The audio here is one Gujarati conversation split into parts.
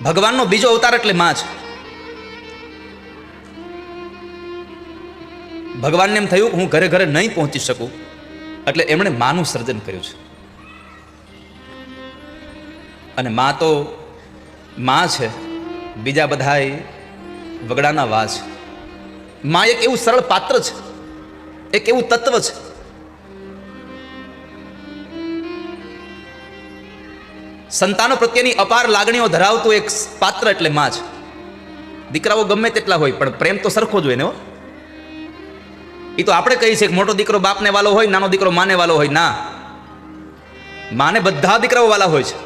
ભગવાનનો બીજો અવતાર એટલે માં છે. ભગવાનને એમ થયું હું ઘરે ઘરે નહીં પહોંચી શકું, એટલે એમણે માનું સર્જન કર્યું છે. અને માં તો માં છે, બીજા બધાય વગડાના વા છે. માં એક એવું સરળ પાત્ર છે, એક એવું તત્વ છે. સંતાનો પ્રત્યેની અપાર લાગણીઓ ધરાવતું એક પાત્ર એટલે માં છે. દીકરાઓ ગમે તેટલા હોય પણ પ્રેમ તો સરખો જ હોય ને. એ તો આપણે કહીએ છીએ કે મોટો દીકરો બાપને વાલો હોય, નાનો દીકરો માને વાલો હોય. ના, માને બધા દીકરાઓ વાલા હોય છે.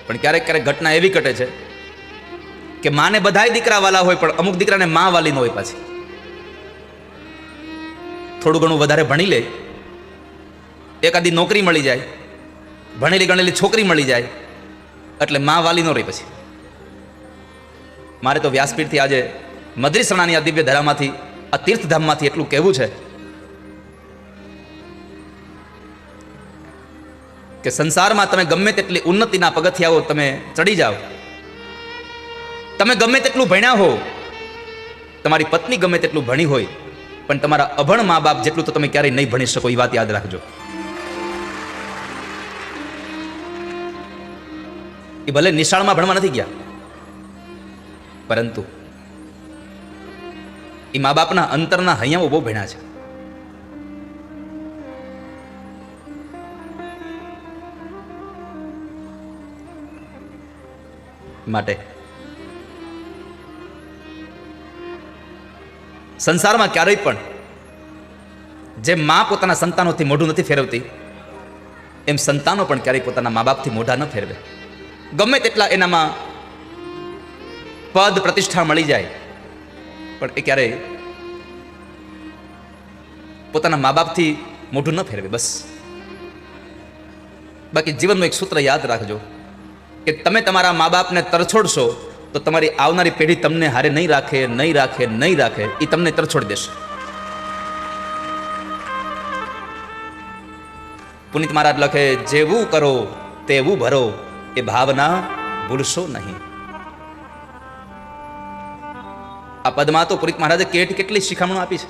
પણ ક્યારેક ક્યારેક ઘટના એવી ઘટે છે કે માને બધાય દીકરા વાલા હોય પણ અમુક દીકરાને માં વાલી ન હોય. પાછી થોડું ઘણું વધારે ભણી લે, એકાદી નોકરી મળી જાય, ભણેલી ગણેલી છોકરી મળી જાય, એટલે માં વાલી ન રહી. પછી મારે તો વ્યાસપીઠથી આજે મદ્રીસણાની આ દિવ્ય ધરામાંથી, આ તીર્થધામમાંથી એટલું કહેવું છે કે સંસારમાં તમે ગમે તેટલી ઉન્નતિના પગથિયાઓ તમે ચડી જાઓ, તમે ગમે તેટલું ભણ્યા હો, તમારી પત્ની ગમે તેટલું ભણી હોય, પણ તમારા અભણ મા બાપ જેટલું તો તમે ક્યારેય નહીં ભણી શકો. એ વાત યાદ રાખજો. એ ભલે નિશાળમાં ભણવા નથી ગયા, પરંતુ એ મા બાપના અંતરના હૈયાઓ બહુ ભણ્યા છે. માટે સંસારમાં ક્યારેય પણ જેમ મા પોતાના સંતાનોથી મોઢું નથી ફેરવતી, એમ સંતાનો પણ ક્યારેય પોતાના મા બાપથી મોઢા ન ફેરવે. ગમે તેટલા એનામાં પદ પ્રતિષ્ઠા મળી જાય, પણ એ ક્યારેય પોતાના મા બાપથી મોઢું ન ફેરવે. બસ. બાકી જીવનનું એક સૂત્ર યાદ રાખજો કે તમે તમારા મા બાપને તરછોડશો તો તમારી આવનારી પેઢી તમને હારે નહીં રાખે, નહીં રાખે, નહીં રાખે. એ તમને તરછોડી દેશે. પુનિત મહારાજ લખે, જેવું કરો તેવું ભરો, એ ભાવના ભૂલશો નહીં. આ પદમાં તો પુનિત મહારાજે કેટલી શિખામણો આપી છે.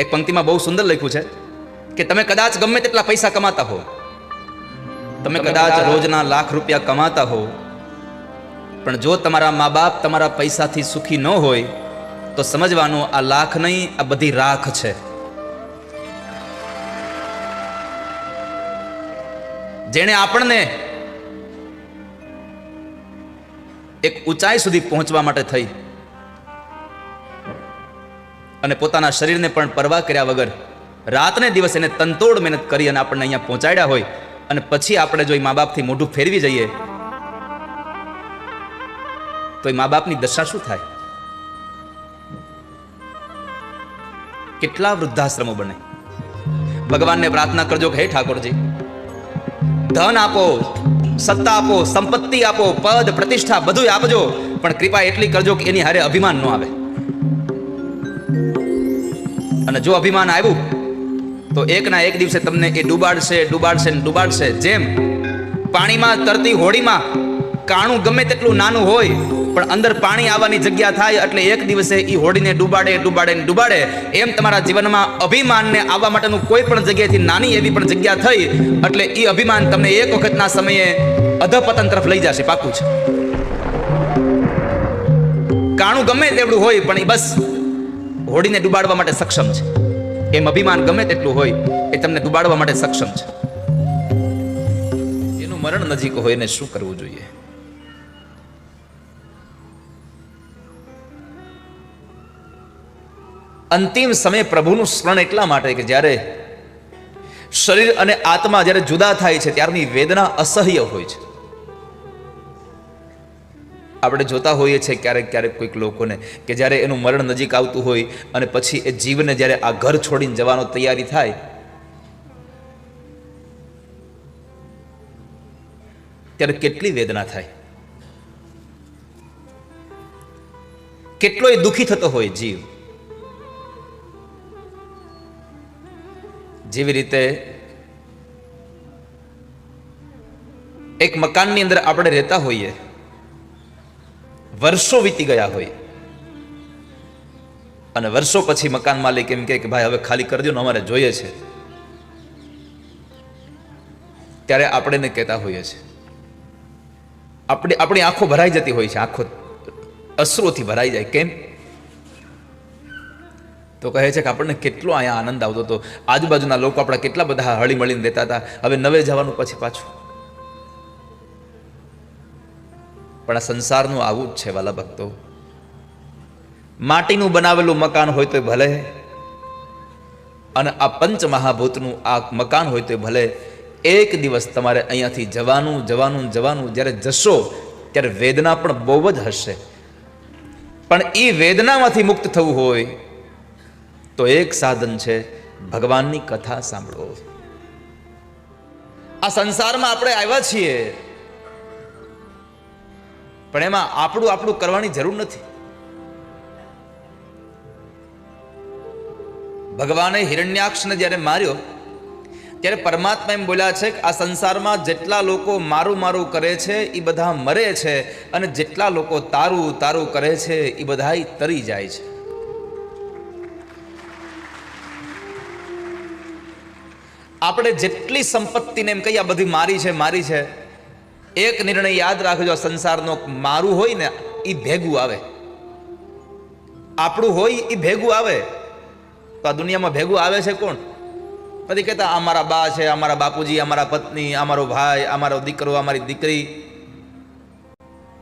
એક પંક્તિમાં બહુ સુંદર લખ્યું છે કે તમે કદાચ ગમે તેટલા પૈસા કમાતા હો, તમે કદાચ રોજના લાખ રૂપિયા કમાતા હો, પણ જો તમારા મા બાપ તમારા પૈસાથી સુખી ન હોય તો સમજવાનું આ લાખ નહીં, આ બધી રાખ છે. જેણે આપણને એક ઊંચાઈ સુધી પહોંચવા માટે થઈ અને પોતાના શરીરને પણ પરવા કર્યા વગર રાતને દિવસ એને તનતોડ મહેનત કરી અને આપણને અહીંયા પહોંચાડ્યા હોય, અને પછી આપણે જો એ મા બાપથી મોઢું ફેરવી જઈએ તો એ મા બાપની દશા શું થાય? કેટલા વૃદ્ધાશ્રમો બને. ભગવાનને પ્રાર્થના કરજો કે હે ઠાકોરજી, ધન આપો, સત્તા આપો, સંપત્તિ આપો, પદ પ્રતિષ્ઠા બધું આપજો, પણ કૃપા એટલી કરજો કે એની હારે અભિમાન ન આવે. અને જો અભિમાન આવ્યું તો એકના એક દિવસે તમને એ ડૂબાડશે, ડૂબાડશે ને ડૂબાડશે. જેમ પાણીમાં તરતી હોડીમાં કાણું ગમે તેટલું નાનું હોય પણ અંદર પાણી આવવાની જગ્યા થાય એટલે એક દિવસે એ હોડીને ડૂબાડે, ડૂબાડે ને ડૂબાડે. એમ તમારા જીવનમાં અભિમાનને આવવા માટેનું કોઈ પણ જગ્યાએથી નાની એવી પણ જગ્યા થઈ એટલે એ અભિમાન તમને એક વખતના સમયે અધપતન તરફ લઈ જશે. પાકું છે. કાણું ગમે તેવડું હોય પણ એ બસ હોડીને ડૂબાડવા માટે સક્ષમ છે. એમ અભિમાન ગમે તેટલું હોય એ તમને ડૂબાડવા માટે સક્ષમ છે. એનું મરણ નજીક હોય એને શું કરવું જોઈએ? અંતિમ સમયે પ્રભુનું સ્મરણ એટલા માટે કે જ્યારે શરીર અને આત્મા જ્યારે જુદા થાય છે ત્યારની વેદના અસહ્ય હોય છે. આપણે જોતા હોઈએ છીએ ક્યારેક ક્યારેક કોઈક લોકોને કે જ્યારે એનું મરણ નજીક આવતું હોય અને પછી એ જીવને જ્યારે આ ઘર છોડીને જવાનો તૈયારી થાય ત્યારે કેટલી વેદના થાય, કેટલોય દુઃખી થતો હોય જીવ. જેવી રીતે એક મકાનની અંદર આપણે રહેતા હોઈએ, વર્ષો વીતી ગયા હોય અને વર્ષો પછી મકાન માલિક એમ કે ભાઈ હવે ખાલી કરી દો ને, અમારે જોઈએ છે. ત્યારે આપણે એને કહેતા હોઈએ છીએ, આપણી આંખો ભરાઈ જતી હોય છે, આંખો અશ્રુથી ભરાઈ જાય. કેમ? તો કહે છે કે આપણને કેટલો અહીંયા આનંદ આવતો હતો, આજુબાજુના લોકો આપણા કેટલા બધા હળી મળીને રહેતા હતા, હવે નવે જવાનું પછી પાછું. પણ આ સંસારનું આવું જ છે વાલા ભક્તો. માટીનું બનાવેલું મકાન હોય તો ભલે, અને આ પંચ મહાભૂતનું આ મકાન હોય તો ભલે, એક દિવસ તમારે અહીંયાથી જવાનું જવાનું જવાનું. જ્યારે જશો ત્યારે વેદના પણ બહુ જ હશે, પણ એ વેદનામાંથી મુક્ત થવું હોય તો એક સાધન છે, ભગવાનની કથા સાંભળો. આ સંસારમાં આપણે આવ્યા છીએ, પણ એમાં આપણું કરવાની જરૂર નથી. ભગવાને હિરણ્યાક્ષને જ્યારે માર્યો ત્યારે પરમાત્મા એમ બોલ્યા છે કે આ સંસારમાં જેટલા લોકો મારું મારું કરે છે એ બધા મરે છે, અને જેટલા લોકો તારું તારું કરે છે એ બધા તરી જાય છે. આપણે જેટલી સંપત્તિને એમ કહીએ બધી મારી છે, એક નિર્ણય યાદ રાખજો, સંસારનો મારું હોય ને એ ભેગું આવે, આપણું હોય એ ભેગું આવે. તો આ દુનિયામાં ભેગું આવે છે કોણ? નથી કહેતા અમારા બા છે, અમારા બાપુજી, અમારા પત્ની, અમારો ભાઈ, અમારો દીકરો, અમારી દીકરી.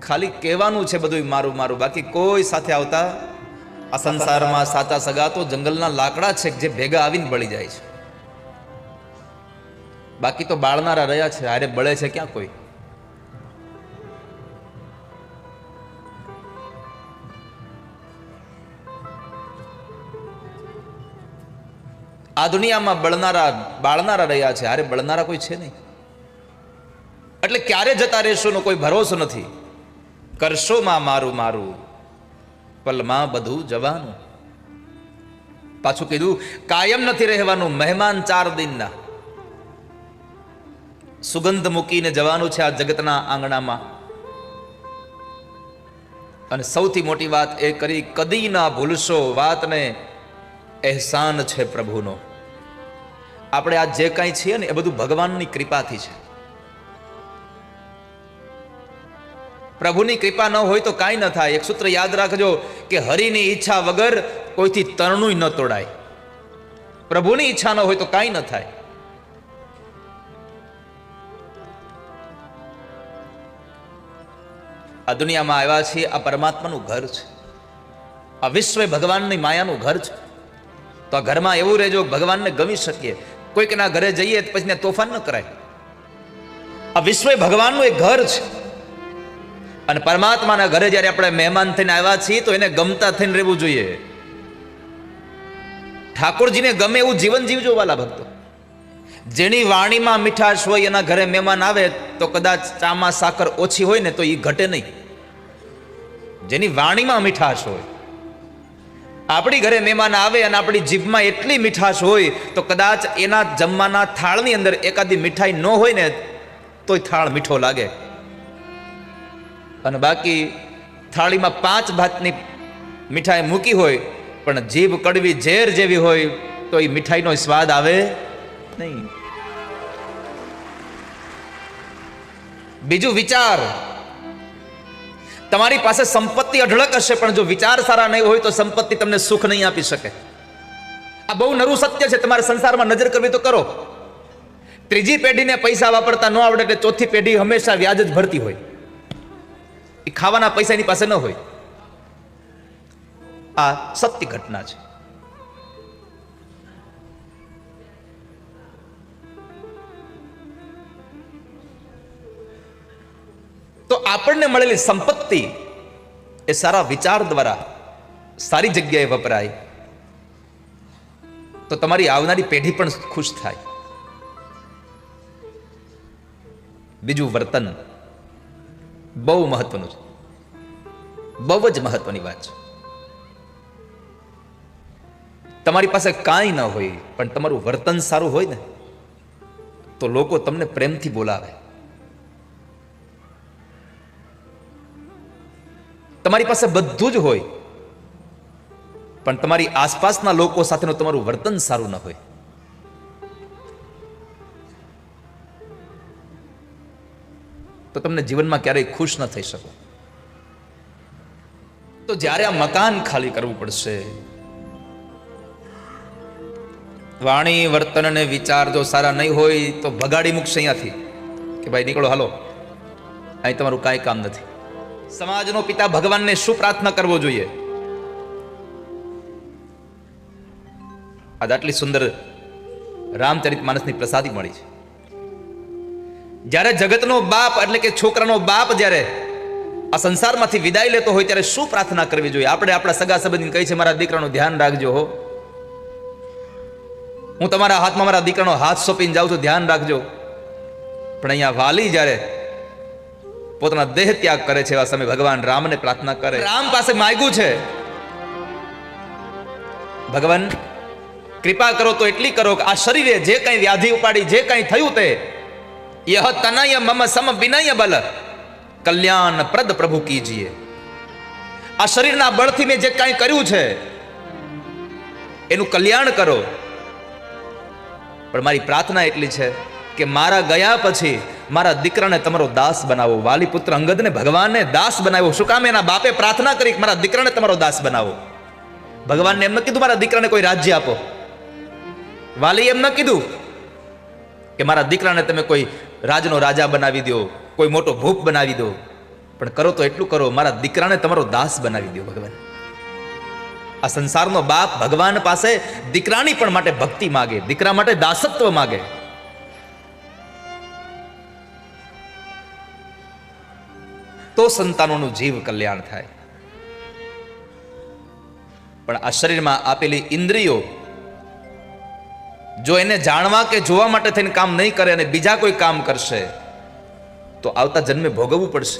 ખાલી કહેવાનું છે બધું મારું મારું, બાકી કોઈ સાથે આવતા. આ સંસારમાં સાચા સગા તો જંગલના લાકડા છે જે ભેગા આવીને બળી જાય છે, બાકી તો બાળનારા રહ્યા છે, હારે બળે છે ક્યાં કોઈ? આ દુનિયામાં બાળનારા રહ્યા છે, હારે બળનારા કોઈ છે નહીં. એટલે ક્યારે જતા રહેશો નો કોઈ ભરોસો નથી. કરશો માં મારું મારું, પલમાં બધું જવાનું. પાછું કીધું કાયમ નથી રહેવાનું, મહેમાન 4 દિનના. સુગંધ મૂકીને જવાનું છે આ જગતના આંગણામાં. અને સૌથી મોટી વાત એ કરી, કદી ના ભૂલશો વાતને, અહેસાન છે પ્રભુનો. આપણે આ જે કાંઈ છીએ ને એ બધું ભગવાનની કૃપાથી છે. પ્રભુની કૃપા ન હોય તો કાંઈ ન થાય. એક સૂત્ર યાદ રાખજો કે હરિની ઈચ્છા વગર કોઈથી તરણું ન તોડાય. પ્રભુની ઈચ્છા ન હોય તો કાંઈ ન થાય. આ દુનિયામાં આવ્યા છીએ, આ પરમાત્માનું ઘર છે, આ વિશ્વ ભગવાનની માયાનું ઘર છે. તો આ ઘરમાં એવું રહેજો ભગવાનને ગમી શકીએ. કોઈકના ઘરે જઈએ પછી તોફાન ન કરાય. આ વિશ્વ ભગવાનનું એક ઘર છે, અને પરમાત્માના ઘરે જ્યારે આપણે મહેમાન થઈને આવ્યા છીએ તો એને ગમતા થઈને રહેવું જોઈએ. ઠાકોરજીને ગમે એવું જીવન જીવજો વાલા ભક્તો. જેની વાણીમાં મીઠાશ હોય એના ઘરે મહેમાન આવે તો કદાચ ચામાં સાકર ઓછી હોય ને તો એ ઘટે નહીં. જેની વાણીમાં મીઠાશ હોય, આપણી ઘરે મહેમાન આવે અને આપણી જીભમાં એટલી મીઠાશ હોય તો કદાચ એના જમવાના થાળની અંદર એકાદી મીઠાઈ ન હોય ને તોય થાળ મીઠો લાગે. અને બાકી થાળીમાં 5 ભાતની મીઠાઈ મૂકી હોય પણ જીભ કડવી ઝેર જેવી હોય તો એ મીઠાઈનો સ્વાદ આવે નહીં. બીજું વિચાર. તમારી પાસે સંપત્તિ અઢળક હશે પણ જો વિચાર સારા નહીં હોય તો સંપત્તિ તમને સુખ નહીં આપી શકે. આ બહુ નરું સત્ય છે. તમારે સંસારમાં નજર કરવી તો કરો. ત્રીજી પેઢીને પૈસા વાપરતા ન આવડે એટલે ચોથી પેઢી હંમેશા વ્યાજ જ ભરતી હોય. એ ખાવાના પૈસા એની પાસે ન હોય. આ સત્ય ઘટના છે. તો આપણને મળેલી સંપત્તિ એ સારા વિચાર દ્વારા સારી જગ્યાએ વપરાય તો તમારી આવનારી પેઢી પણ ખુશ થાય. બીજું વર્તન બહુ મહત્વનું છે, બહુ જ મહત્વની વાત છે. તમારી પાસે કાંઈ ન હોય પણ તમારું વર્તન સારું હોય ને તો લોકો તમને પ્રેમથી બોલાવે. તમારી પાસે બધું જ હોય, પણ તમારી આસપાસના લોકો સાથેનું તમારું વર્તન સારું ન હોય, તો તમને જીવનમાં ક્યારેય ખુશ ન થઈ શકો. તો જ્યારે આ મકાન ખાલી કરવું પડશે, વાણી વર્તન અને વિચાર જો સારા નહીં હોય તો ભગાડી મૂકશે અહીંયાથી કે ભાઈ નીકળો, હાલો, અહીં તમારું કાંઈ કામ નથી. સમાજનો પિતા ભગવાનને શું પ્રાર્થના કરવો જોઈએ? આજ આટલી સુંદર રામચરિત માનસની પ્રસાદી મળી છે. જ્યારે જગતનો બાપ એટલે કે છોકરાનો બાપ જ્યારે આ સંસારમાંથી વિદાય લેતો હોય ત્યારે શું પ્રાર્થના કરવી જોઈએ? આપણે આપણા સગા સંબંધીને કહી છે, મારા દીકરાનું ધ્યાન રાખજો હો, હું તમારા હાથમાં મારા દીકરાનો હાથ સોંપીને જાઉં છું, ધ્યાન રાખજો. પણ અહીંયા વાલી જ્યારે પોતાના દેહ ત્યાગ કરે છે એવા સમય ભગવાન રામને પ્રાર્થના કરે. રામ પાસે માંગ્યું છે, ભગવાન કૃપા કરો તો એટલી કરો કે આ શરીરે જે કઈ વ્યાધિ ઉપાડી, જે કઈ થયું તે યહ તનય મમ સમ વિનય બલ કલ્યાણ પ્રદ પ્રભુ કીજીએ. આ શરીરના બળથી મેં જે કઈ કર્યું છે એનું કલ્યાણ કરો. પણ મારી પ્રાર્થના એટલી છે કે મારા ગયા પછી મારા દીકરાને તમારો દાસ બનાવો. વાલી પુત્ર અંગદને ભગવાનને દાસ બનાવ્યો. શું કામ? એના બાપે પ્રાર્થના કરી કે મારા દીકરાને તમારો દાસ બનાવો. ભગવાનને એમ ન કીધું મારા દીકરાને કોઈ રાજ્ય આપો. વાલી એમ ન કીધું કે મારા દીકરાને તમે કોઈ રાજનો રાજા બનાવી દો, કોઈ મોટો ભૂપ બનાવી દો, પણ કરો તો એટલું કરો, મારા દીકરાને તમારો દાસ બનાવી દો. ભગવાન આ સંસારનો બાપ ભગવાન પાસે દીકરાની પણ માટે ભક્તિ માગે, દીકરા માટે દાસત્વ માગે. તો સંતાનોનું જીવ કલ્યાણ થાય. પણ આ શરીરમાં આપેલી ઇન્દ્રિયો જો એને જાણવા કે જોવા માટે થઈને કામ નહીં કરે અને બીજા કોઈ કામ કરશે તો આવતા જન્મે ભોગવવું પડશે.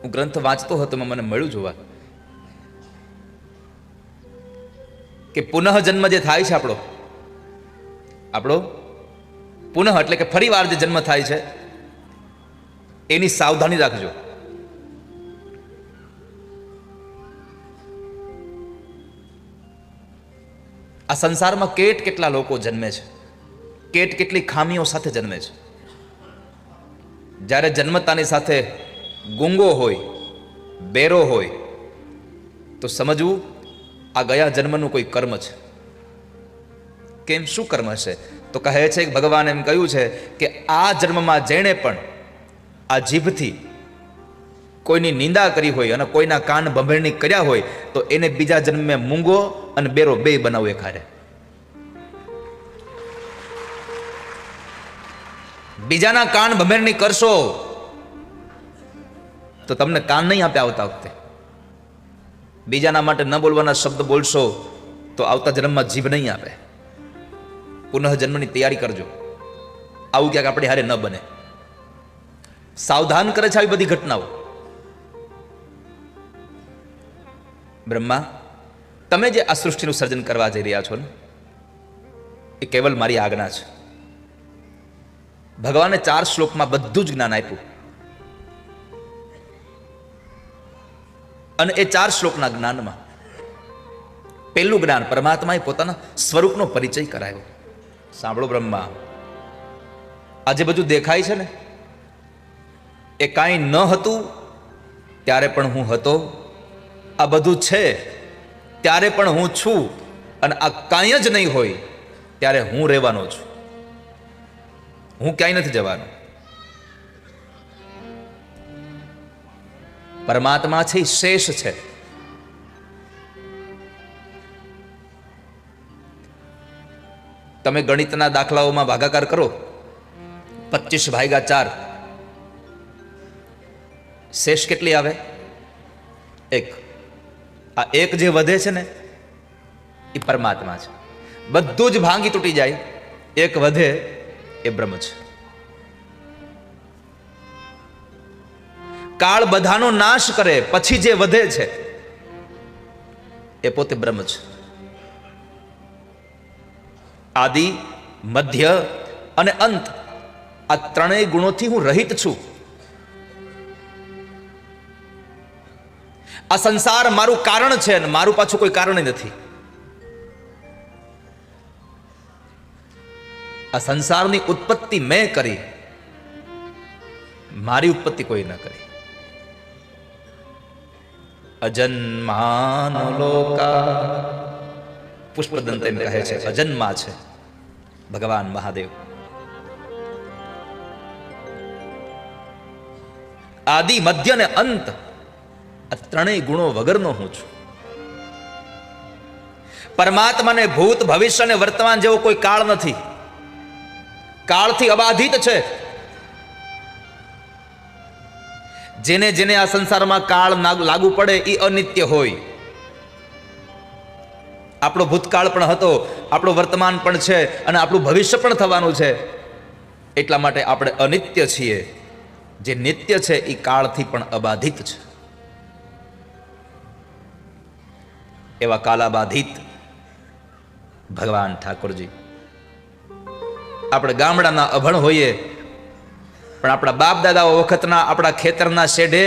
હું ગ્રંથ વાંચતો હતો, મને મળ્યું જોવા કે પુનઃ જન્મ જે થાય છે આપણો પુનઃ એટલે કે ફરી વાર જે જન્મ થાય છે એની સાવધાની રાખજો. આ સંસારમાં કેટલા લોકો જન્મે છે, કેટલી ખામીઓ સાથે જન્મે છે. જ્યારે જન્મતાની સાથે ગુંગો હોય, બેરો હોય તો સમજવું આ ગયા જન્મનું કોઈ કર્મ છે. કેમ? શું કર્મ છે? તો કહે છે કે ભગવાન એમ કહ્યું છે કે આ જન્મમાં જેણે પણ આ જીભથી કોઈની નિંદા કરી હોય અને કોઈના કાન ભંભેરણી કર્યા હોય તો એને બીજા જન્મે મૂંગો અને બેરો બે બનાવવું ખારે. બીજાના કાન ભંભેરણી કરશો તો તમને કાન નહીં આપે આવતા વખતે. બીજાના માટે ન બોલવાના શબ્દ બોલશો તો આવતા જન્મમાં જીભ નહીં આપે. પુનઃ જન્મની તૈયારી કરજો. આવું ક્યાંક આપણે હારે ન બને. સાવધાન કરે છે આવી બધી ઘટનાઓ. બ્રહ્મા, તમે જે આ સૃષ્ટિનું સર્જન કરવા જઈ રહ્યા છો ને એ કેવલ મારી આજ્ઞા છે. ભગવાને 4 શ્લોકમાં બધું જ જ્ઞાન આપ્યું અને એ 4 શ્લોકના જ્ઞાનમાં પહેલું જ્ઞાન પરમાત્માએ પોતાના સ્વરૂપનો પરિચય કરાયો. સાંભળો બ્રહ્મા, આ જે બધું દેખાય છે ને એ કાંઈ ન હતું ત્યારે પણ હું હતો, આ બધું છે ત્યારે પણ હું છું, અને આ કાંઈ જ નહીં હોય ત્યારે હું રહેવાનો છું. હું ક્યાંય નથી જવાનો. પરમાત્મા છે એ શેષ છે. તમે ગણિતના દાખલાઓમાં ભાગાકાર કરો, 25/4 શેષ કેટલી આવે? 1. આ 1 જે વધે છે ને એ પરમાત્મા છે. બધું જ ભાંગી તૂટી જાય, 1 વધે એ બ્રહ્મ છે. કાળ બધાનો નાશ કરે પછી જે વધે છે એ પોતે બ્રહ્મ છે. આદિ, મધ્ય અને અંત આ ત્રણેય ગુણોથી હું રહિત છું. આ સંસાર મારું કારણ છે અને મારું પાછું કોઈ કારણ નથી. આ સંસારની ઉત્પત્તિ મેં કરી, મારી ઉત્પત્તિ કોઈ ન કરી. અજન્માનો લોકા, પુષ્પદંત એમ કહે છે, અજન્મા છે ભગવાન મહાદેવ. આદિ, મધ્ય ને અંત, આ ત્રણેય ગુણો વગરનો હું છું. પરમાત્માને ભૂત, ભવિષ્ય અને વર્તમાન જેવો કોઈ કાળ નથી. કાળથી અબાધિત છે. જેને જેને આ સંસારમાં કાળ લાગુ પડે એ અનિત્ય હોય. આપણો ભૂતકાળ પણ હતો, આપણો વર્તમાન પણ છે અને આપણું ભવિષ્ય પણ થવાનું છે. એટલા માટે આપણે અનિત્ય છીએ. જે નિત્ય છે એ કાળથી પણ અબાધિત છે. એવા કાલાબાધિત ભગવાન ઠાકોરજી. આપણે ગામડાના અભણ હોઈએ, પણ આપણા બાપ દાદાઓ વખતના આપણા ખેતરના શેઢે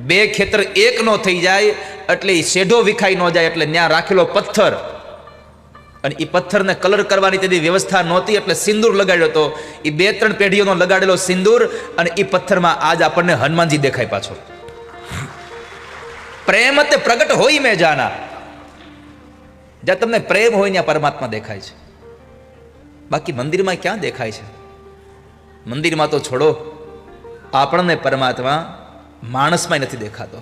બે ખેતર એક નો થઈ જાય એટલે એ શેઢો વિખાઈ ન જાય એટલે ત્યાં રાખેલો પથ્થર, અને એ પથ્થરને કલર કરવાની તેની વ્યવસ્થા નહોતી એટલે સિંદૂર લગાડ્યો હતો. એ 2-3 પેઢીઓનો લગાડેલો સિંદૂર, અને એ પથ્થરમાં આજ આપણને હનુમાનજી દેખાય પાછો. પ્રેમ તે પ્રગટ હોય મેં જાના. જ્યાં તમને પ્રેમ હોય ત્યાં પરમાત્મા દેખાય છે. બાકી મંદિરમાં ક્યાં દેખાય છે? મંદિરમાં તો છોડો, આપણને પરમાત્મા માણસમાં નથી દેખાતો.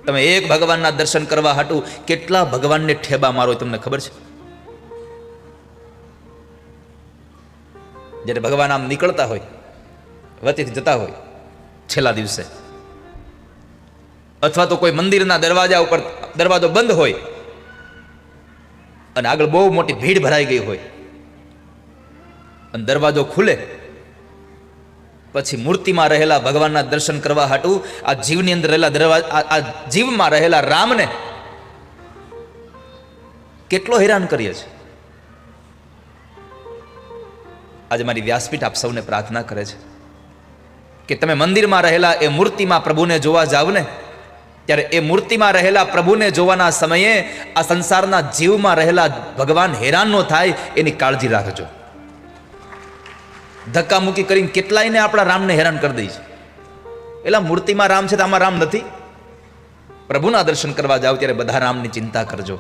તમે એક ભગવાનના દર્શન કરવા હાટુ કેટલા ભગવાનને ઠેબા મારો તમને ખબર છે? જ્યારે ભગવાન આમ નીકળતા હોય, વતીથી જતા હોય છેલ્લા દિવસે, અથવા તો કોઈ મંદિરના દરવાજા ઉપર દરવાજો બંધ હોય અને આગળ બહુ મોટી ભીડ ભરાઈ ગઈ હોય અને દરવાજો ખુલે, પછી મૂર્તિમાં રહેલા ભગવાનના દર્શન કરવા હાટુ આ જીવની અંદર રહેલા આ જીવમાં રહેલા રામને કેટલો હેરાન કરીએ છે. આજે મારી વ્યાસપીઠ આપ સૌને પ્રાર્થના કરે છે કે તમે મંદિરમાં રહેલા એ મૂર્તિમાં પ્રભુને જોવા જાવ ને, ત્યારે એ મૂર્તિમાં રહેલા પ્રભુને જોવાના સમયે આ સંસારના જીવમાં રહેલા ભગવાન હેરાન ન થાય એની કાળજી રાખજો. ધક્કામુક્કી કરીને કેટલાયને આપણા રામને હેરાન કરી દઈ છે. એટલે મૂર્તિમાં રામ છે તો આમાં રામ નથી. પ્રભુના દર્શન કરવા જાવ ત્યારે બધા રામની ચિંતા કરજો.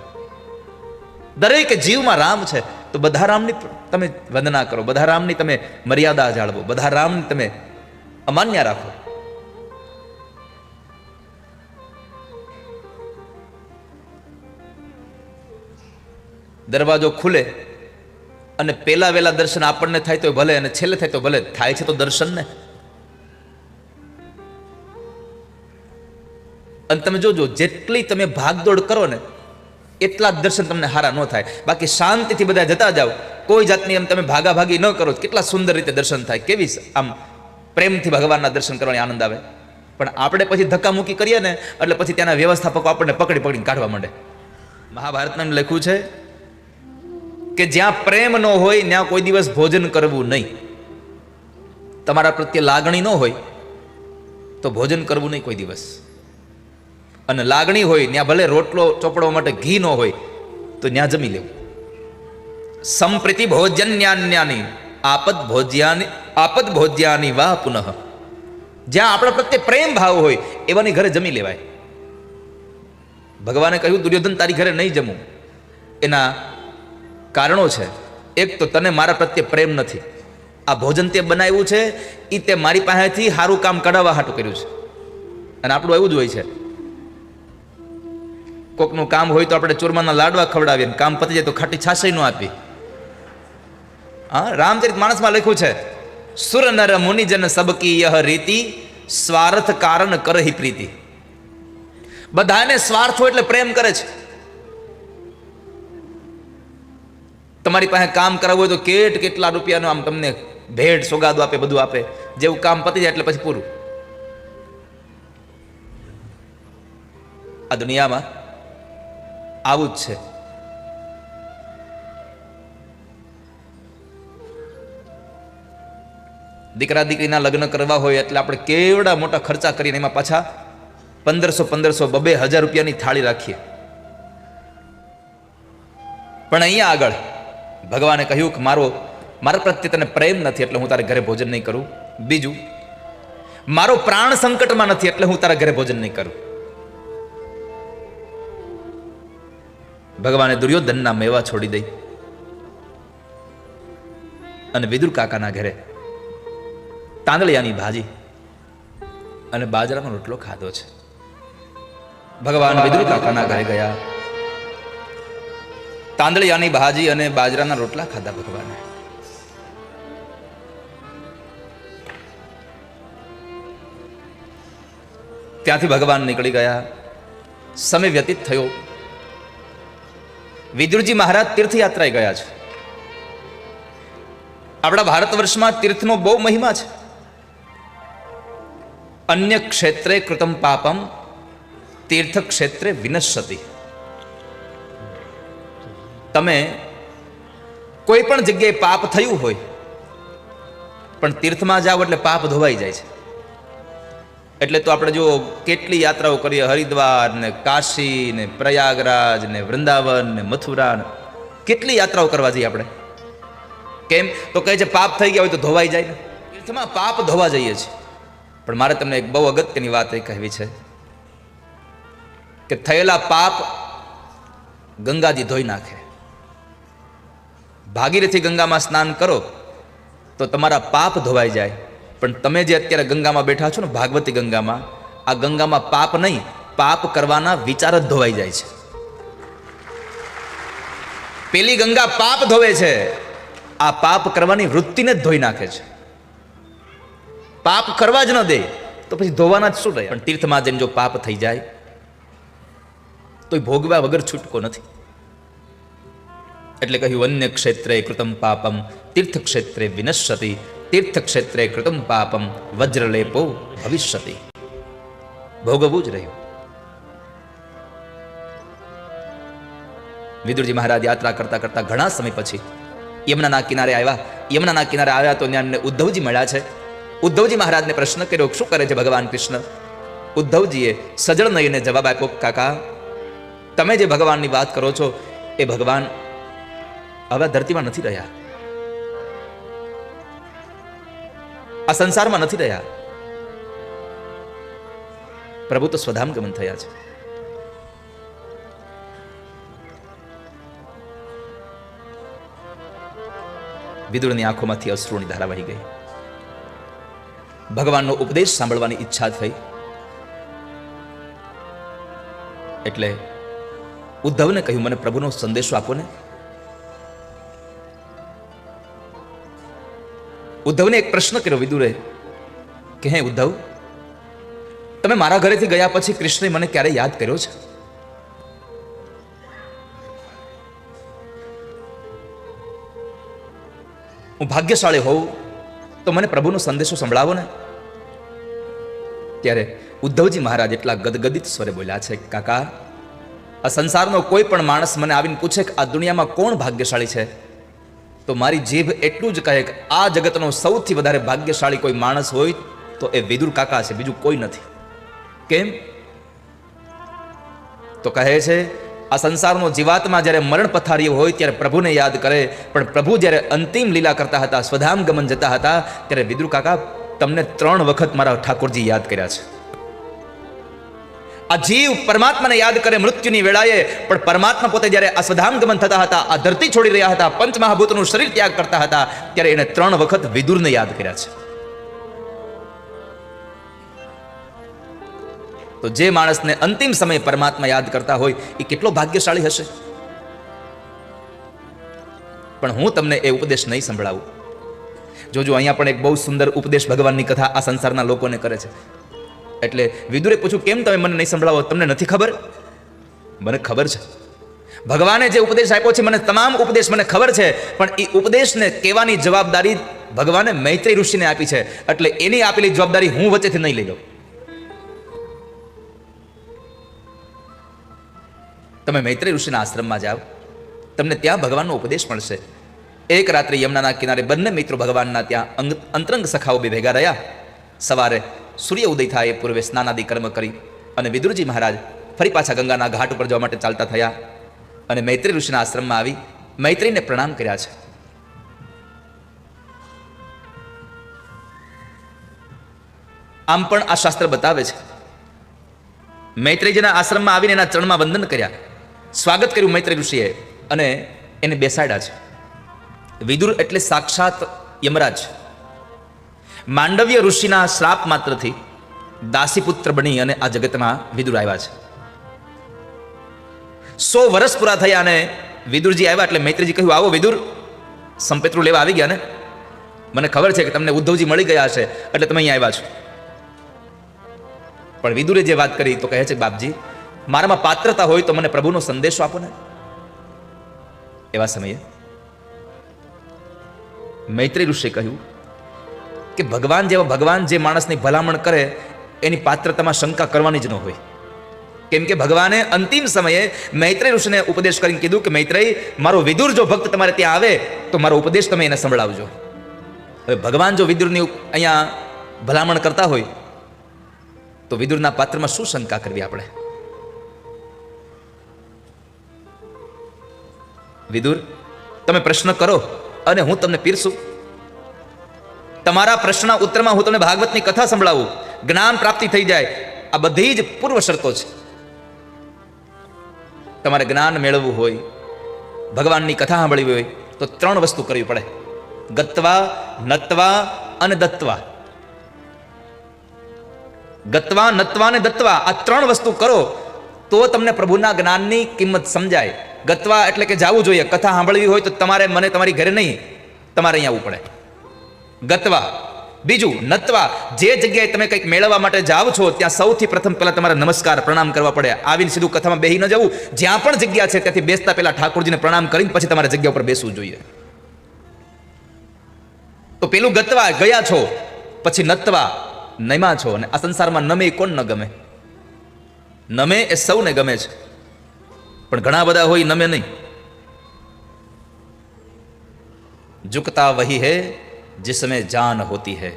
દરેક જીવમાં રામ છે તો બધા રામની તમે વંદના કરો, બધા રામની તમે મર્યાદા જાળવો, બધા રામની તમે અમાન્ય રાખો. દરવાજો ખુલે અને પેલા વેલા દર્શન આપણને થાય તો ભલે, અને છેલ્લે થાય તો ભલે, થાય છે તો દર્શન ને. અને તમે જોજો, જેટલી તમે ભાગદોડ કરો ને એટલા જ દર્શન તમને હારા ન થાય. બાકી શાંતિથી બધા જતા જાઓ, કોઈ જાતની એમ તમે ભાગાભાગી ન કરો, કેટલા સુંદર રીતે દર્શન થાય, કેવી આમ પ્રેમથી ભગવાનના દર્શન કરવાની આનંદ આવે. પણ આપણે પછી ધક્કામુક્કી કરીએ ને એટલે પછી ત્યાંના વ્યવસ્થાપકો આપણને પકડી પકડીને કાઢવા માંડે. મહાભારતમાં એમ લખ્યું છે કે જ્યાં પ્રેમ ન હોય ત્યાં કોઈ દિવસ ભોજન કરવું નહીં. તમારા પ્રત્યે લાગણી ન હોય તો ભોજન કરવું નહીં કોઈ દિવસ. અને લાગણી હોય ત્યાં ભલે રોટલો ચોપડવા માટે ઘી ન હોય તો ત્યાં જમી લેવું. સંપ્રીતિ ભોજન્યાન્યાની આપદ ભોજ્યાની વાહ પુનઃ. જ્યાં આપણા પ્રત્યે પ્રેમ ભાવ હોય એવાની ઘરે જમી લેવાય. ભગવાને કહ્યું દુર્યોધન તારી ઘરે નહીં જમું. એના કારણો છે. એક તો તને મારા પ્રત્યે પ્રેમ નથી. આ ભોજન તે બનાવ્યું છે એ તે મારી પાસેથી સારું કામ કઢાવવા હાટું કર્યું છે. અને આપણું એવું જ હોય છે, કોકનું કામ હોય તો આપણે ચૂરમાના લાડવા ખવડાવીએ, કામ પતી જાય તો ખાટી છાશ ન આપી. હા, રામચરિત માનસમાં લખ્યું છે, સુર નર મુનિજન સબકી યહ રીતિ સ્વાર્થ કારણ કરહી પ્રીતિ. બધાને સ્વાર્થ હોય એટલે પ્રેમ કરે છે. તમારી પાસે કામ કરાવવું હોય તો કેટલા રૂપિયાનું આમ તમને ભેટ સોગાદો આપે, બધું આપે. જેવું કામ પતી જાય એટલે પછી પૂરું. આ દુનિયામાં આવું જ છે. દીકરા દીકરીના લગ્ન કરવા હોય એટલે આપણે કેવડા મોટા ખર્ચા કરીને એમાં પાછા 1500 2,000 રૂપિયાની થાળી રાખીએ. પણ અહીંયા આગળ ભગવાને કહ્યું કે મારા પ્રત્યે તને પ્રેમ નથી એટલે હું તારે ઘરે ભોજન નહીં કરું. બીજું, મારો પ્રાણ સંકટમાં નથી એટલે હું તારા ઘરે ભોજન નહીં કરું. ભગવાને દુર્યોધનના મેવા છોડી દઈ અને વિદુર કાકાના ઘરે તાંદળિયાની ભાજી અને બાજરાનો રોટલો ખાધો છે. ભગવાન વિદુર કાકાના ઘરે ગયા, તાંદળિયાની ભાજી અને બાજરાના રોટલા ખાધા ભગવાને. ત્યાંથી ભગવાન નીકળી ગયા. સમય વ્યતીત થયો. વિદુરજી મહારાજ તીર્થયાત્રાએ ગયા છે. આપણા ભારત વર્ષમાં તીર્થનો બહુ મહિમા છે. અન્ય ક્ષેત્રે કૃતમ પાપમ તીર્થ ક્ષેત્રે વિનશ્યતિ. તમે કોઈ પણ જગ્યાએ પાપ થયું હોય પણ તીર્થમાં જાઓ એટલે પાપ ધોવાઈ જાય છે. એટલે તો આપણે જો કેટલી યાત્રાઓ કરીએ, હરિદ્વાર ને કાશી ને પ્રયાગરાજ ને વૃંદાવન ને મથુરા, કેટલી યાત્રાઓ કરવા જઈએ આપણે. કેમ? તો કહે છે પાપ થઈ ગયા હોય તો ધોવાઈ જાય ને. તીર્થમાં પાપ ધોવા જઈએ છીએ. પણ મારે તમને એક બહુ અગત્યની વાત એ કહેવી છે કે થયેલા પાપ ગંગાજી ધોઈ નાખે. ભાગીરથી ગંગામાં સ્નાન કરો તો તમારા પાપ ધોવાઈ જાય. પણ તમે જે અત્યારે ગંગામાં બેઠા છો ને, ભાગવતી ગંગામાં, આ ગંગામાં પાપ નહીં, પાપ કરવાના વિચાર જ ધોવાઈ જાય છે. પેલી ગંગા પાપ ધોવે છે, આ પાપ કરવાની વૃત્તિને જ ધોઈ નાખે છે. પાપ કરવા જ ન દે તો પછી ધોવાના જ શું રહે. પણ તીર્થમાં જઈને જો પાપ થઈ જાય તો ભોગવ્યા વગર છૂટકો નથી. એટલે કહ્યું અન્ય ક્ષેત્રે કૃતમ પાપમ તીર્થ ક્ષેત્રે વિનશ્યતિ. તીર્થ ક્ષેત્રે કૃતમ પાપમ વજ્રલેપો ભવિષ્યતિ. ભોગવવું જ રહ્યું. વિદુરજી મહારાજ યાત્રા કરતા કરતા ઘણા સમય પછી યમુનાના કિનારે આવ્યા. યમુનાના કિનારે આવ્યા તો ત્યાં એમને ઉદ્ધવજી મળ્યા છે. ઉદ્ધવજી મહારાજને પ્રશ્ન કર્યો, શું કરે છે ભગવાન કૃષ્ણ? ઉદ્ધવજીએ સજળ નયને જવાબ આપ્યો, કાકા તમે જે ભગવાનની વાત કરો છો એ ભગવાન હવે ધરતીમાં નથી રહ્યા, આ સંસારમાં નથી રહ્યા. પ્રભુ તો સ્વધામ ગમન થયા છે. વિદુરની આંખોમાંથી અશ્રુની ધારા વહી ગઈ. ભગવાનનો ઉપદેશ સાંભળવાની ઈચ્છા થઈ. એટલે ઉદ્ધવને કહ્યું, મને પ્રભુનો સંદેશો આપો ને. ઉદ્ધવને એક પ્રશ્ન કર્યો વિદુરે કે હે ઉદ્ધવ, તમે મારા ઘરેથી ગયા પછી કૃષ્ણે મને ક્યારે યાદ કર્યો છે? હું ભાગ્યશાળી હોઉં તો મને પ્રભુનો સંદેશો સંભળાવો ને. ત્યારે ઉદ્ધવજી મહારાજ એટલા ગદગદિત સ્વરે બોલ્યા છે, કાકા આ સંસારનો કોઈ પણ માણસ મને આવીને પૂછે કે આ દુનિયામાં કોણ ભાગ્યશાળી છે, તો મારી જીભ એટલું જ કહે કે આ જગતનો સૌથી વધારે ભાગ્યશાળી કોઈ માણસ હોય તો એ વિદુર કાકા છે, બીજું કોઈ નથી. કેમ? તો કહે છે આ સંસારનો જીવાત્મા જ્યારે મરણ પથારી હોય ત્યારે પ્રભુને યાદ કરે, પણ પ્રભુ જ્યારે અંતિમ લીલા કરતા હતા, સ્વધામ ગમન જતા હતા, ત્યારે વિદુર કાકા તમને 3 વખત મારા ઠાકોરજી યાદ કર્યા છે. આ જીવ પરમાત્માને યાદ કરે મૃત્યુની વેળાએ, પણ પરમાત્મા પોતે જ્યારે આ સ્વધામ ગમન થતા હતા, આ ધરતી છોડી રહ્યા હતા, પંચમહાભૂતનું શરીર ત્યાગ કરતા હતા, ત્યારે એને 3 વખત વિદુરને યાદ કર્યા છે. તો જે માણસને અંતિમ સમયે પરમાત્મા યાદ કરતા હોય એ કેટલો ભાગ્યશાળી હશે. પણ હું તમને એ ઉપદેશ નહીં સંભળાવું. જોજો અહીંયા પણ એક બહુ સુંદર ઉપદેશ ભગવાનની કથા આ સંસારના લોકોને કરે છે. એટલે વિદુરે પૂછ્યું, કેમ તમે મને નહીં સંભળાવો? તમને નથી ખબર? મને ખબર છે. ભગવાને જે ઉપદેશ આપ્યો છે, મને તમામ ઉપદેશ મને ખબર છે, પણ એ ઉપદેશને કહેવાની જવાબદારી ભગવાને મૈત્રી ઋષિને આપી છે. એટલે એની આપેલી જવાબદારી હું વચ્ચેથી નહીં લઈ લઉં. તમે મૈત્રી ઋષિના આશ્રમમાં જાઓ, તમને ત્યાં ભગવાનનો ઉપદેશ મળશે. એક રાત્રે યમુનાના કિનારે બંને મિત્રો ભગવાનના ત્યાં અંતરંગ સખાઓ બે ભેગા રહ્યા. સવારે સૂર્ય ઉદય થાય એ પૂર્વે સ્નાનાદિ કર્મ કરી અને વિદુરજી મહારાજ ફરી પાછા ગંગાના ઘાટ ઉપર જવા માટે ચાલતા થયા અને મૈત્રી ઋષિના આશ્રમમાં આવી મૈત્રીને પ્રણામ કર્યા છે. આમ પણ આ શાસ્ત્ર બતાવે છે, મૈત્રીજીના આશ્રમમાં આવીને એના ચરણમાં વંદન કર્યા, સ્વાગત કર્યું મૈત્રી ઋષિએ અને એને બેસાડ્યા છે. વિદુર એટલે સાક્ષાત યમરાજ. માંડવ્ય ઋષિના શ્રાપ માત્રથી દાસીપુત્ર બની અને આ જગતમાં વિદુર આવ્યા છે. 100 વર્ષ પૂરા થયા અને વિદુરજી આવ્યા એટલે મૈત્રીજી કહ્યું, આવો વિદુર, સંપેત્રુ લેવા આવી ગયા ને? મને ખબર છે કે તમને ઉદ્ધવજી મળી ગયા હશે એટલે તમે અહીંયા આવ્યા છો. પણ વિદુરે જે વાત કરી તો કહે છે, બાપજી, મારામાં પાત્રતા હોય તો મને પ્રભુનો સંદેશો આપો ને. એવા સમયે મૈત્રી ઋષિએ કહ્યું કે ભગવાન જેવા ભગવાન જે માણસની ભલામણ કરે એની પાત્રતામાં શંકા કરવાની જ ન હોય. કેમ કે ભગવાને અંતિમ સમયે મૈત્રી ઋષિને ઉપદેશ કરીને કીધું કે મૈત્રેય, મારો વિદુર જો ભક્ત તમારે ત્યાં આવે તો મારો ઉપદેશ તમે એને સંભળાવજો. હવે ભગવાન જો વિદુરની અહીંયા ભલામણ કરતા હોય તો વિદુરના પાત્રમાં શું શંકા કરવી આપણે? વિદુર, તમે પ્રશ્ન કરો અને હું તમને પીરસું. તમારા પ્રશ્નના ઉત્તરમાં હું તમને ભાગવતની કથા સંભળાવું, જ્ઞાન પ્રાપ્તિ થઈ જાય. આ બધી જ પૂર્વ શરતો છે. તમારે જ્ઞાન મેળવવું હોય, ભગવાનની કથા સાંભળવી હોય તો 3 વસ્તુ કરવી પડે: ગત્વા, નત્વા અને દત્વા. ગત્વા, નત્વા અને દત્વા, આ 3 વસ્તુ કરો તો તમને પ્રભુના જ્ઞાનની કિંમત સમજાય. ગત્વા એટલે કે જાવું જોઈએ, કથા સાંભળવી હોય તો તમારે મને તમારી ઘરે નહીં, તમારે અહીંયા આવવું પડે. ગત્વા. બીજું નત્વા, જે જગ્યાએ તમે કંઈક મેળવવા માટે જાઓ છો ત્યાં સૌથી પ્રથમ પહેલા તમારે નમસ્કાર પ્રણામ કરવા પડે. આવીને સીધું કથામાં બેસી ન જવું. જ્યાં પણ જગ્યા છે ત્યાંથી બેસતા પહેલા ઠાકોરજીને પ્રણામ કરીને પછી તમારે જગ્યા ઉપર બેસવું જોઈએ. તો પેલું ગત્વા, ગયા છો. પછી નત્વા, નમ્યા છો. અને આ સંસારમાં નમે કોણ ન ગમે? નમે એ સૌને ગમે છે, પણ ઘણા બધા હોય નમે નહીં. ઝુકતા વહી હૈ जिसमें जान होती है,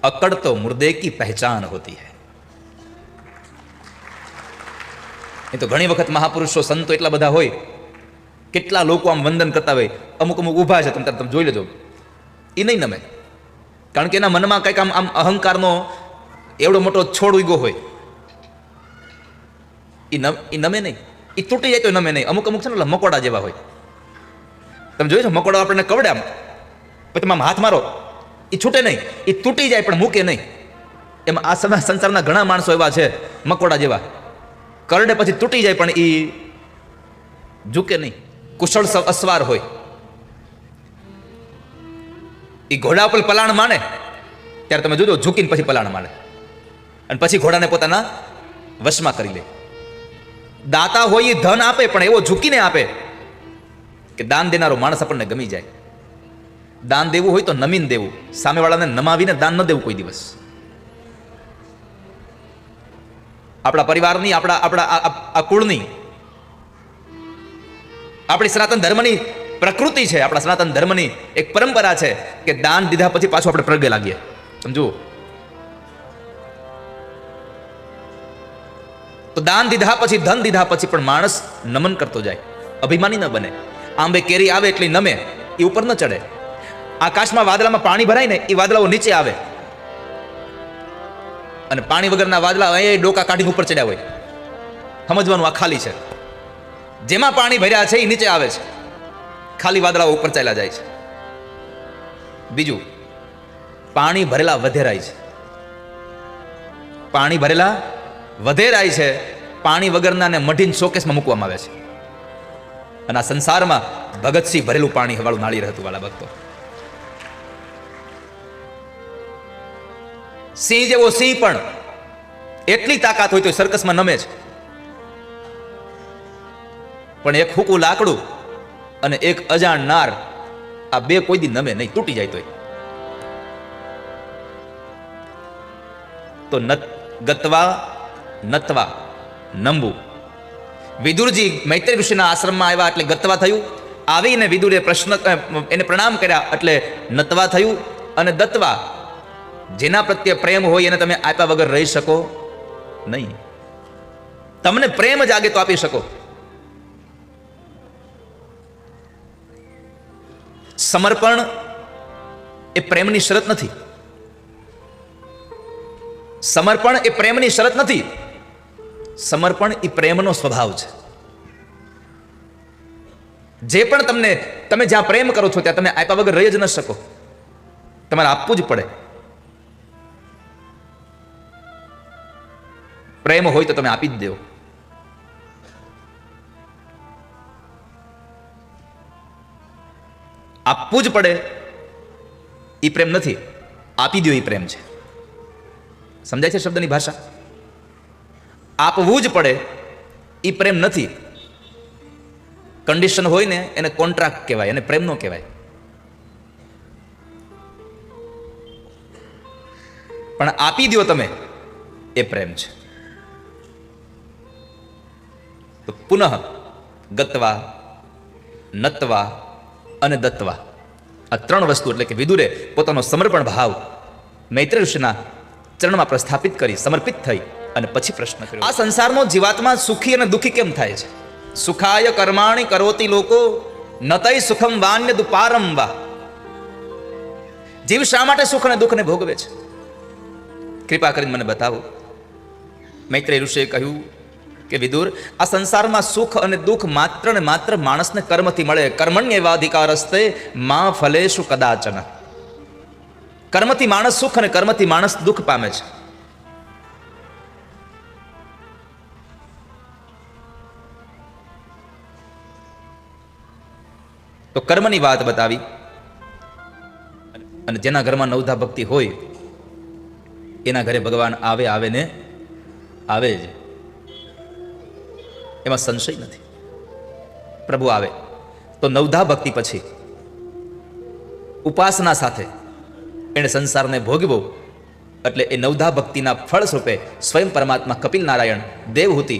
अकड़ तो मुर्दे की पहचान होती है. એ તો ઘણી વખત મહાપુરુષો સંતો એટલા બધા હોય, કેટલા લોકો આમ વંદન કરતા હોય, અમુક ઊભા છે, તમે જોઈ લેજો, એ નહીં નમે. કારણ કે એના મનમાં કંઈક આમ અહંકારનો એવડો મોટો છોડ ઉગ્યો હોય. એ નમે નહીં. એ તૂટી જાય તો નમે નહીં. અમુક છે ને મકોડા જેવા હોય, તમે જોયું છો, મકોડા આપણને કવડે આમ, પછી તમે હાથ મારો, એ છૂટે નહીં, એ તૂટી જાય પણ મૂકે નહીં. એમ આ સમય સંસારના ઘણા માણસો એવા છે, મકોડા જેવા, કરડે પછી તૂટી જાય પણ એ ઝૂકે નહીં. કુશળ અસવાર હોય, એ ઘોડા ઉપર પલાણ માને ત્યારે તમે જોજો ઝૂકીને પછી પલાણ માને અને પછી ઘોડાને પોતાના વશમાં કરી લે. દાતા હોય એ ધન આપે પણ એવો ઝૂકીને આપે કે દાન દેનારો માણસ આપણને ગમી જાય. દાન દેવું હોય તો નમીન દેવું, સામેવાળાને નમાવીને દાન ન દેવું કોઈ દિવસ. આપણા પરિવારની, આપણા આ કુળની, આપણી સનાતન ધર્મની પ્રકૃતિ છે, આપણા સનાતન ધર્મની એક પરંપરા છે કે દાન દીધા પછી પાછું આપણે પ્રગે લાગીએ. સમજો, તો દાન દીધા પછી, ધન દીધા પછી પણ માણસ નમન કરતો જાય, અભિમાની ન બને. આંબે કેરી આવે એટલે નમે, એ ઉપર ન ચડે. આકાશમાં વાદળામાં પાણી ભરાય ને, એ વાદળાઓ નીચે આવે અને પાણી વગરના વાદળા એ ડોકા કાઢીને ઉપર ચડ્યા હોય. સમજવાનું, આ ખાલી છે. જેમાં પાણી ભર્યા છે એ નીચે આવે છે, ખાલી વાદળાઓ ઉપર ચાલ્યા જાય છે. બીજું, પાણી ભરેલા વધેરાય છે. પાણી ભરેલા વધેરાય છે, પાણી વગરનાને મઢીને શોકેસમાં મૂકવામાં આવે છે. અને આ સંસારમાં ભગતસિંહ ભરેલું પાણી વાળું નાળી રહેતું વાળા ભક્તો. સિંહ જેવો સિંહ પણ એટલી તાકાત હોય તો સર્કસમાં નમે છે, પણ એક હૂકું લાકડું અને એક અજાણ નાર, આ બે કોઈ દી નમે નહીં, તૂટી જાય તોય. તો ગત્વા, નત્વા, નમવું. વિદુરજી મૈત્રી ઋષિના આશ્રમમાં આવ્યા એટલે ગત્વા થયું, આવીને વિદુરે પ્રશ્ન એને પ્રણામ કર્યા એટલે નતવા થયું. અને દત્વા, જેના પ્રત્યે પ્રેમ હોય એને તમે આપ્યા વગર રહી શકો નહીં. તમને પ્રેમ જાગે તો આપી શકો. સમર્પણ એ પ્રેમની શરત નથી. સમર્પણ એ પ્રેમની શરત નથી. સમર્પણ એ પ્રેમનો સ્વભાવ છે. જે પણ તમે જ્યાં પ્રેમ કરો છો ત્યાં તમે આપ્યા વગર રહી જ ન શકો. તમારે આપવું જ પડે. પ્રેમ હોય તો તમે આપી જ દો. આપવું જ પડે એ પ્રેમ નથી, આપી દો એ પ્રેમ છે. સમજાય છે શબ્દની ભાષા? આપવું જ પડે એ પ્રેમ નથી. કન્ડિશન હોય ને એને કોન્ટ્રાક્ટ કહેવાય, એને પ્રેમ નો કહેવાય. પણ આપી દો તમે એ પ્રેમ છે. તો પુનઃ ગત્વા, નત્વા અને દત્વા, આ ત્રણ વસ્તુ એટલે કે વિદુરે પોતાનો સમર્પણ ભાવ મૈત્રેય ઋષિના ચરણમાં પ્રસ્થાપિત કરી, સમર્પિત થઈ અને પછી પ્રશ્ન કર્યો, આ સંસારમાં જીવાત્મા સુખી અને દુઃખી કેમ થાય છે? સુખાય કર્માણિ કરોતિ લોકો નતૈ સુખમ વાન્ય દુપારમ વા. જીવ શા માટે સુખ અને દુઃખને ભોગવે છે? કૃપા કરીને મને બતાવો. મૈત્રેય ઋષિએ કહ્યું કે વિદુર, આ સંસારમાં સુખ અને દુઃખ માત્ર ને માત્ર માણસને કર્મથી મળે. કર્મણ્યેવાધિકારસ્તે મા ફલેષુ કદાચન. કર્મથી માણસ સુખ અને કર્મથી માણસ દુઃખ પામે છે. તો કર્મની વાત બતાવી. અને જેના ઘરમાં નવધા ભક્તિ હોય એના ઘરે ભગવાન આવે ને આવે જ, એમાં સંશય નથી. પ્રભુ આવે તો નવધા ભક્તિ પછી ઉપાસના સાથે એને સંસારને ભોગવો એટલે એ નવધા ભક્તિના ફળ સ્વરૂપે સ્વયં પરમાત્મા કપિલ નારાયણ દેવહૂતિ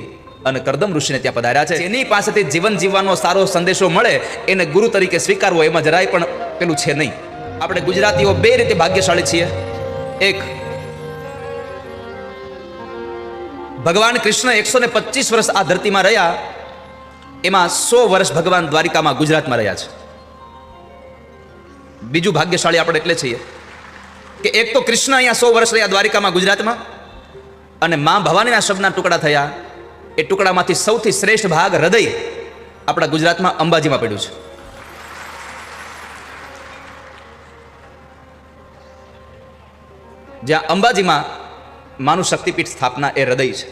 અને કરદમ ઋષિને ત્યાં પધાર્યા છે. એની પાસેથી જીવન જીવવાનો સારો સંદેશો મળે એને ગુરુ તરીકે સ્વીકારવો, એમાં જરાય પણ પેલું છે નહીં. આપણે ગુજરાતીઓ બે રીતે ભાગ્યશાળી છીએ. એક, ભગવાન કૃષ્ણ 125 વર્ષ આ ધરતીમાં રહ્યા, એમાં 100 વર્ષ ભગવાન દ્વારિકામાં ગુજરાતમાં રહ્યા છે. બીજું ભાગ્યશાળી આપણે એટલે છીએ કે એક તો કૃષ્ણ અહીંયા 100 વર્ષ રહ્યા દ્વારિકામાં ગુજરાતમાં, અને માં ભવાનીના શબ્દના ટુકડા થયા. એ ટુકડામાંથી સૌથી શ્રેષ્ઠ ભાગ હૃદય આપણા ગુજરાતમાં અંબાજીમાં પડ્યું છે. જ્યાં અંબાજીમાં માનું શક્તિપીઠ સ્થાપના એ હૃદય છે.